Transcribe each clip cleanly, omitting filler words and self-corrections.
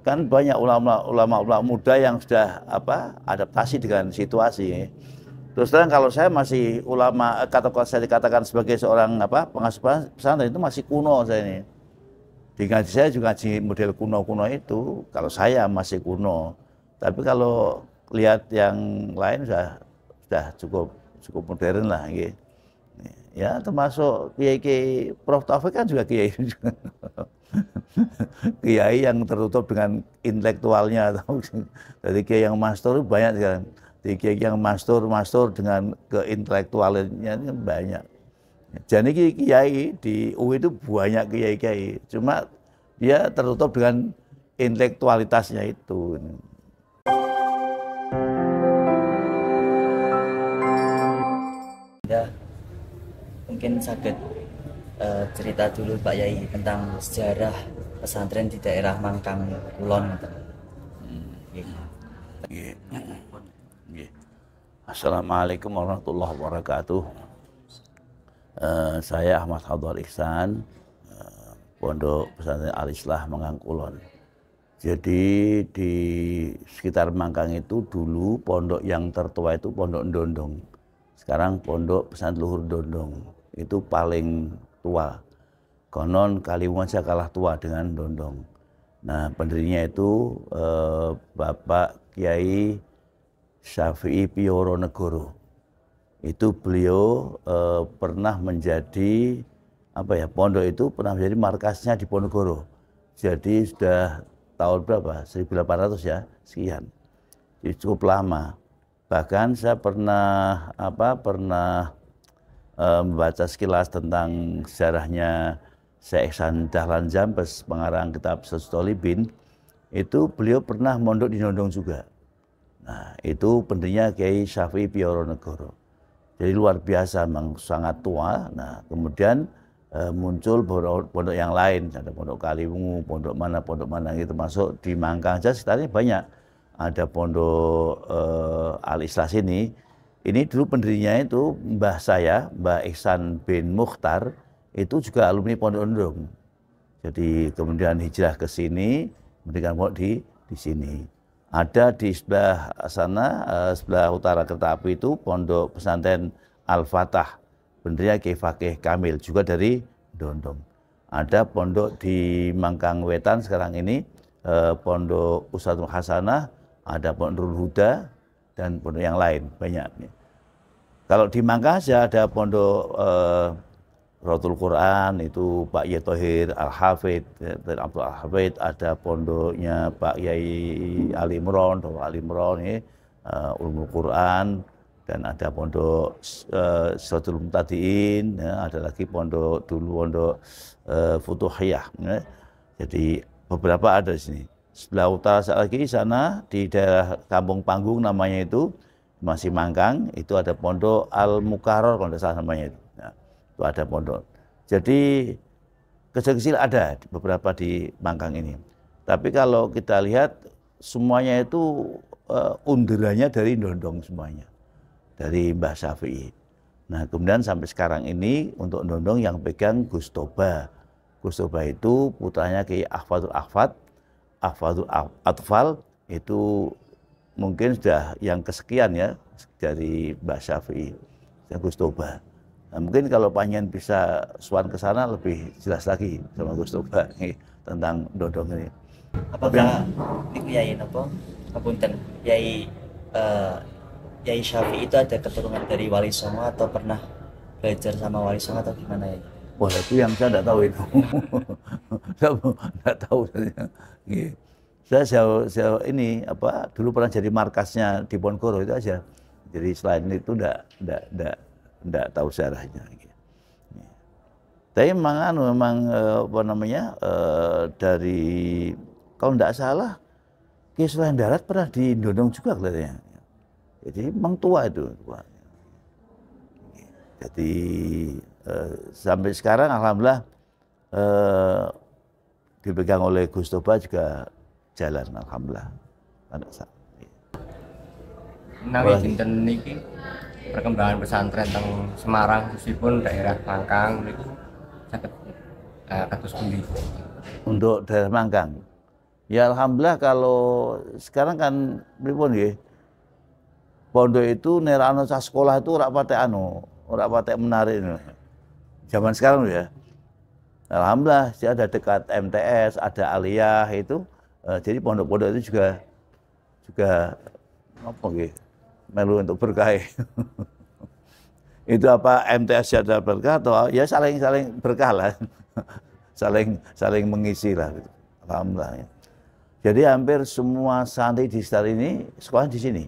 kan banyak ulama-ulama muda yang sudah adaptasi dengan situasi. Terus terang kalau saya masih ulama, kata saya dikatakan sebagai seorang pengasuh pesantren itu masih kuno saya ini. Di ngaji saya juga ngaji model kuno-kuno itu, kalau saya masih kuno. Tapi kalau lihat yang lain sudah cukup modern lah gitu. Ya termasuk kiai Prof Taufik kan juga kiai juga. Kiai yang tertutup dengan intelektualnya. Dari kiai yang master banyak sekarang. Di kiai yang master dengan keintelektualnya banyak. Jadi kiai di UI itu banyak kiai-kiai, cuma dia tertutup dengan intelektualitasnya itu. Ya, mungkin sakit cerita dulu Pak Yai tentang sejarah pesantren di daerah Mangkang Kulon. Assalamualaikum warahmatullahi wabarakatuh. Saya Ahmad Hadar Ihsan, Pondok Pesantren Al-Islah Mangkang Kulon. Jadi di sekitar Mangkang itu dulu pondok yang tertua itu Pondok Ndondong. Sekarang Pondok Pesantren Luhur Ndondong itu paling tua. Konon Kaliwungan saja kalah tua dengan Ndondong. Nah pendirinya itu Bapak Kiai Syafi'i Pioronegoro. Itu beliau pernah menjadi pondok itu pernah menjadi markasnya di Ponorogo. Jadi sudah tahun berapa? 1800 ya, sekian. Jadi cukup lama. Bahkan saya pernah membaca sekilas tentang sejarahnya Syekh Ihsan Dahlan Jambes, pengarang kitab Sestolibin. Itu beliau pernah mondok di Ndondong juga. Nah, itu pendirinya Kiai Syafi'i Pioronegoro. Jadi luar biasa, memang sangat tua. Nah, kemudian muncul pondok yang lain, ada Pondok Kaliwungu, pondok mana gitu, termasuk di Mangkang saja sekitarnya banyak. Ada Pondok Al-Islah sini. Ini dulu pendirinya itu mbah saya, Mbah Ihsan bin Mukhtar, itu juga alumni Pondok Ndondong. Jadi kemudian hijrah ke sini, mendirikan pondok di sini. Ada di sebelah sana, sebelah utara kereta api itu Pondok Pesantren Al-Fatah, pendirinya Kiai Fakih Kamil, juga dari Ndondong. Ada pondok di Mangkang Wetan sekarang ini, Pondok Ustadzul Hasanah, ada Pondok Nurul Huda, dan pondok yang lain, banyak. Kalau di Mangkang saja ada Pondok Rotul Quran, itu Pak Yai Thohir Al-Hafid, Abdul Al-Hafid, ada pondoknya Pak Yai Ali Imron, Ulumul Quran, dan ada pondok Suratul Muhtadiin, ya, ada lagi pondok Futuhiyah. Ya. Jadi beberapa ada di sini. Sebelah utara lagi sana di daerah Kampung Panggung namanya itu masih Mangkang, itu ada pondok Al-Mukarrar kalau tidak salah namanya itu. Ya, itu ada pondok. Jadi kecil-kecil ada beberapa di Mangkang ini. Tapi kalau kita lihat semuanya itu underannya dari Ndondong semuanya. Dari Mbah Syafi'i. Nah kemudian sampai sekarang ini untuk Ndondong yang pegang Gus Toba. Gus Toba itu putranya Kiai Ahfadul Atfal, itu mungkin sudah yang kesekian ya dari Mbah Syafi'i, Gus Toba. Nah, mungkin kalau panjenengan bisa suan ke sana lebih jelas lagi sama Gus Toba tentang Ndondong ini. Apakah niku Yai napa? Ngapunten, Yai Yai Syafi'i itu ada keturunan dari Wali Songo atau pernah belajar sama Wali Songo atau gimana ya? Wah itu yang saya tidak tahu itu. Saya tidak tahu. Saya ini dulu pernah jadi markasnya di Ponorogo itu aja. Jadi selain itu tidak tahu sejarahnya. Tapi memang dari kalau tidak salah Kiai Sulaiman Darat pernah di Ndondong juga kelihatannya. Jadi memang tua itu. Jadi sampai sekarang alhamdulillah dipegang oleh Gus Toba juga jalan alhamdulillah. Menawi dinten niki perkembangan pesantren teng Semarang meskipun daerah Mangkang niku saged kados pundi? Untuk daerah Mangkang. Ya alhamdulillah kalau sekarang kan pripun nggih. Pondok itu nerano cah sekolah itu ora patek ora patek menarik. Zaman sekarang ya. Alhamdulillah sih ada dekat MTS, ada Aliyah itu. Jadi pondok-pondok itu juga apa nggih? Melu untuk berkah. Itu apa MTS ada berkah atau ya saling berkah lah. saling mengisi lah gitu. Alhamdulillah. Ya. Jadi hampir semua santri di sekitar ini sekolah di sini.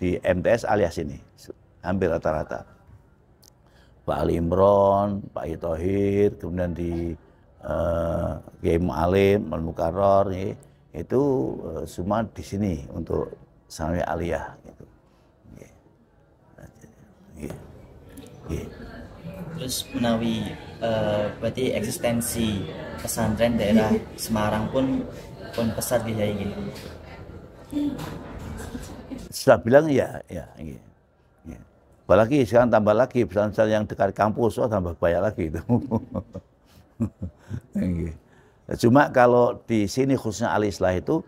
Di MTS alias ini. Hampir rata-rata. Pak Ali Imron, Pak Itohir, kemudian di Kiai Mu'alim, Al-Mukarrar, itu semua di sini untuk sampai aliyah. Gitu. Terus menawi berarti eksistensi pesantren daerah Semarang pun pesat gitu. Saya bilang ya. Apalagi sekarang tambah lagi pesantren yang dekat kampus, tambah banyak lagi itu. Cuma kalau di sini khususnya Al-Islah itu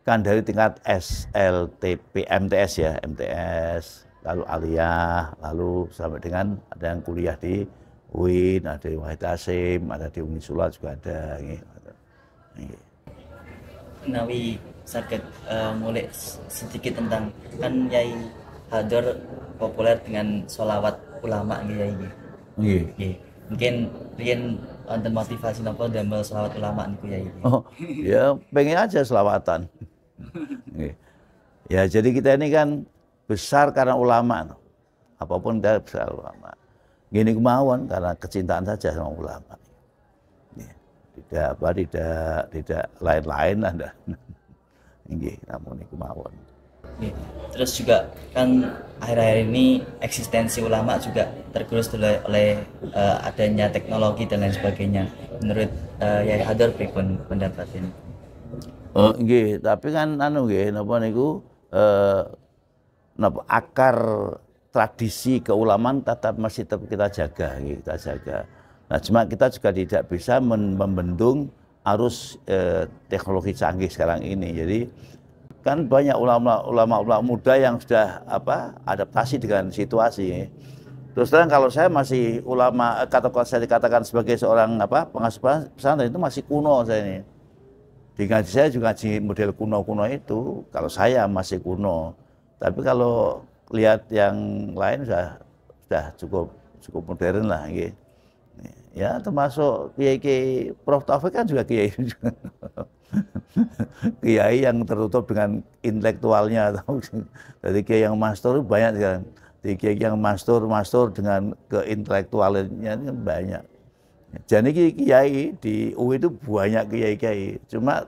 kan dari tingkat SLTP, MTS ya, MTS, lalu Aliyah, lalu sampai dengan ada yang kuliah di UIN, ada di Wahid Hasim, ada di Unisula juga ada. Menawi sakit mulai sedikit tentang kan Yai Hadar populer dengan sholawat ulama gitu ya. Mungkin wonten motivasi napa damel sholawat ulama niku ya. Oh, ya pengen aja selawatan. Ya jadi kita ini kan besar karena ulama. Apapun kita besar ulama. Gini kemauan karena kecintaan saja sama ulama. Tidak lain-lain Anda. Nggih, namun kemauan. Terus juga kan akhir-akhir ini eksistensi ulama juga tergerus oleh adanya teknologi dan lain sebagainya. Menurut Yai Hadar pripun pendapatnya? Oh nggih, tapi kan nggih napa niku akar tradisi keulamaan masih tetap kita jaga, kita jaga. Nah, cuma kita juga tidak bisa membendung arus teknologi canggih sekarang ini. Jadi kan banyak ulama muda yang sudah adaptasi dengan situasi. Terus terang kalau saya masih ulama, saya dikatakan sebagai seorang pengasuh pesantren itu masih kuno saya ini. Di ngaji saya juga ngaji model kuno-kuno itu. Kalau saya masih kuno. Tapi kalau lihat yang lain sudah cukup modern lah. Gitu. Ya termasuk kiai Prof Taufik kan juga kiai juga. Kiai yang tertutup dengan intelektualnya, dari kiai yang master banyak kan, di kiai yang master dengan keintelektualnya banyak. Jadi kiai di UI itu banyak kiai, cuma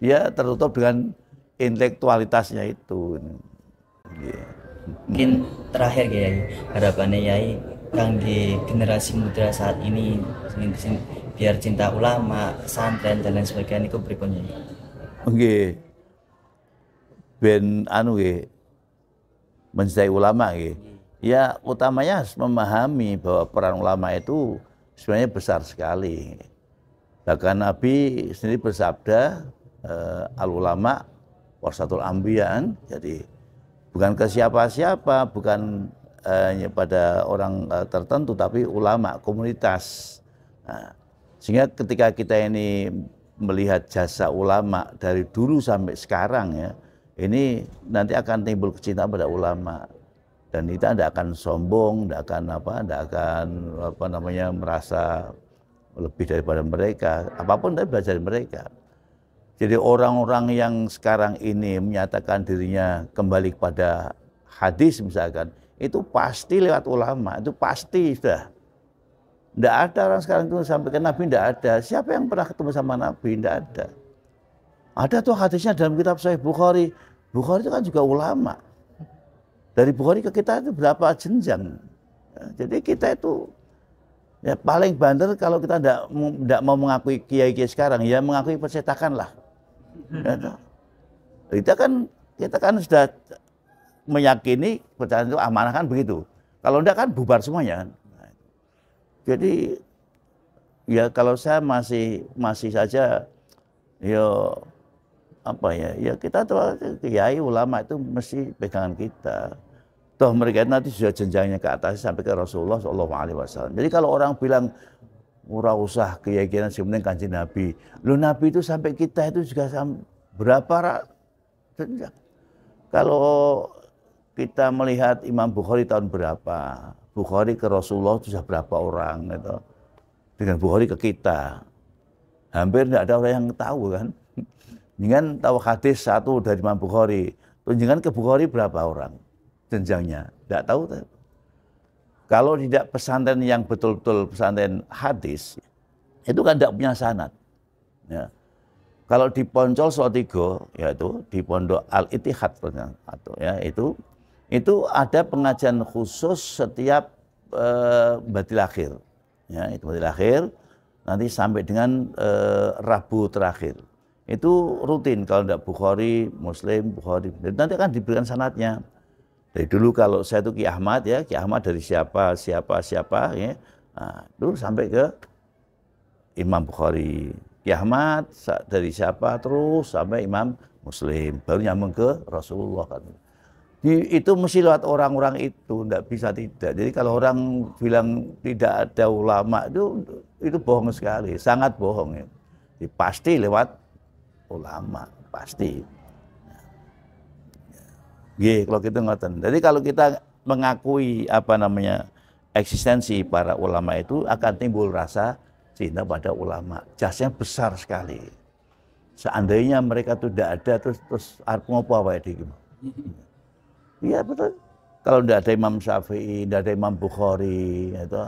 dia tertutup dengan intelektualitasnya itu. Mungkin terakhir Kiai, harapannya Kiai kangge generasi muda saat ini biar cinta ulama, pesantren dan lain sebagainya itu berikutnya. Nggih. Ben nggih mencintai ulama nggih. Ya utamanya harus memahami bahwa peran ulama itu sebenarnya besar sekali. Bahkan Nabi sendiri bersabda al ulama warasatul anbiya. Jadi bukan ke siapa-siapa, bukan hanya pada orang tertentu, tapi ulama, komunitas. Nah, sehingga ketika kita ini melihat jasa ulama dari dulu sampai sekarang ya, ini nanti akan timbul kecintaan pada ulama. Dan kita tidak akan sombong, tidak akan merasa lebih daripada mereka. Apapun tapi belajar dari mereka. Jadi orang-orang yang sekarang ini menyatakan dirinya kembali kepada hadis misalkan, itu pasti lewat ulama, itu pasti sudah. Tidak ada orang sekarang itu sampai ke Nabi, tidak ada. Siapa yang pernah ketemu sama Nabi? Tidak ada. Ada tuh hadisnya dalam kitab Sahih Bukhari. Bukhari itu kan juga ulama. Dari Bukhari ke kita itu berapa jenjang. Jadi kita itu ya paling bandel kalau kita tidak mau mengakui kiai-kiai sekarang, ya mengakui percetakan lah. Kita kan sudah meyakini percetakan itu amanah kan begitu. Kalau tidak kan bubar semuanya kan. Jadi ya kalau saya masih saja ya apa ya? Ya kita tuh kiai ulama itu mesti pegangan kita. Toh mereka nanti sudah jenjangnya ke atas sampai ke Rasulullah SAW. Jadi kalau orang bilang ora usah keyakinan sebenarnya Kanjeng Nabi. Lu Nabi itu sampai kita itu juga berapa jenjang. Kalau kita melihat Imam Bukhari tahun berapa, Bukhari ke Rasulullah itu sudah berapa orang gitu. Dengan Bukhari ke kita, hampir tidak ada orang yang tahu kan. Dengan tahu hadis satu dari Imam Bukhari, tunjukkan ke Bukhari berapa orang jenjangnya, tidak tahu. Kalau tidak pesantren yang betul-betul pesantren hadis, itu kan tidak punya sanad. Ya. Kalau di Poncol Salatiga, yaitu di Pondok Al-Ittihad, atau ya itu ada pengajian khusus setiap Badil Akhir. Ya, itu Badil Akhir nanti sampai dengan Rabu terakhir. Itu rutin kalau tidak Bukhari, Muslim, Bukhari. Nanti akan diberikan sanadnya. Dari dulu kalau saya itu Ki Ahmad ya, Ki Ahmad dari siapa ya. Nah, itu sampai ke Imam Bukhari. Ki Ahmad dari siapa terus sampai Imam Muslim, baru nyambung ke Rasulullah kan. Itu mesti lewat orang-orang itu, tidak bisa tidak. Jadi kalau orang bilang tidak ada ulama itu bohong sekali, sangat bohong ya. Jadi, pasti lewat ulama, pasti. Ya, kalau kita ngoten. Jadi kalau kita mengakui eksistensi para ulama itu akan timbul rasa cinta pada ulama. Jasanya besar sekali. Seandainya mereka itu tidak ada terus arep ngopo awake dhewe. Iya betul. Kalau tidak ada Imam Syafi'i, tidak ada Imam Bukhari, itu,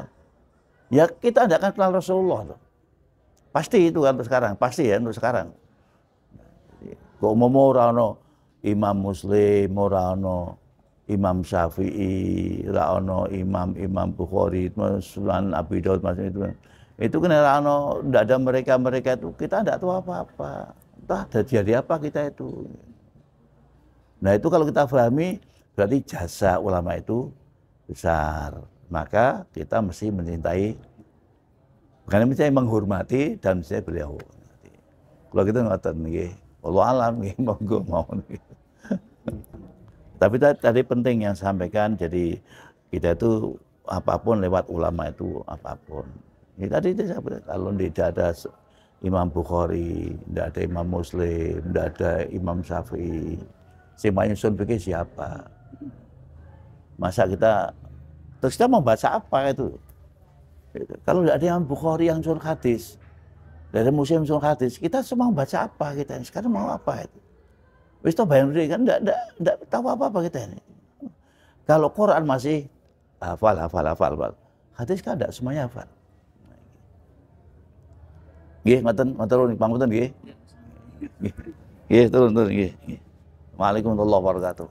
ya kita tidak akan kenal Rasulullah. Tuh. Pasti itu kan untuk sekarang, pasti ya untuk sekarang. Kok mau ora Imam Muslim, ora ono Imam Syafi'i, ora ono Imam Bukhari, Sunan Abi Daud macam itu. Itu kan ora ono, ndak ada mereka itu, kita ndak tahu apa-apa. Entah jadi apa kita itu. Nah, itu kalau kita pahami berarti jasa ulama itu besar. Maka kita mesti mencintai, bukan mencintai, menghormati dan mencintai beliau. Kalau kita ngoten nggih, wallahu alam nggih, monggo mawon. Tapi tadi penting yang sampaikan, jadi kita itu apapun lewat ulama itu apapun. Ini tadi kalau tidak ada Imam Bukhari, tidak ada Imam Muslim, tidak ada Imam Syafi'i, si nyusun fikih siapa? Masa terus kita mau baca apa itu? Kalau tidak ada Imam Bukhari yang nyusun hadis, tidak ada Muslim nyusun hadis, kita semua mau baca apa kita? Sekarang mau apa itu? Wis to bayang diri kan enggak tahu apa-apa kita ini. Kalau Quran masih hafal. Hadis kan enggak semuanya hafal. Nggih, ngoten pangunten nggih. Nggih, turun nggih. Waalaikumsalam warahmatullahi wabarakatuh.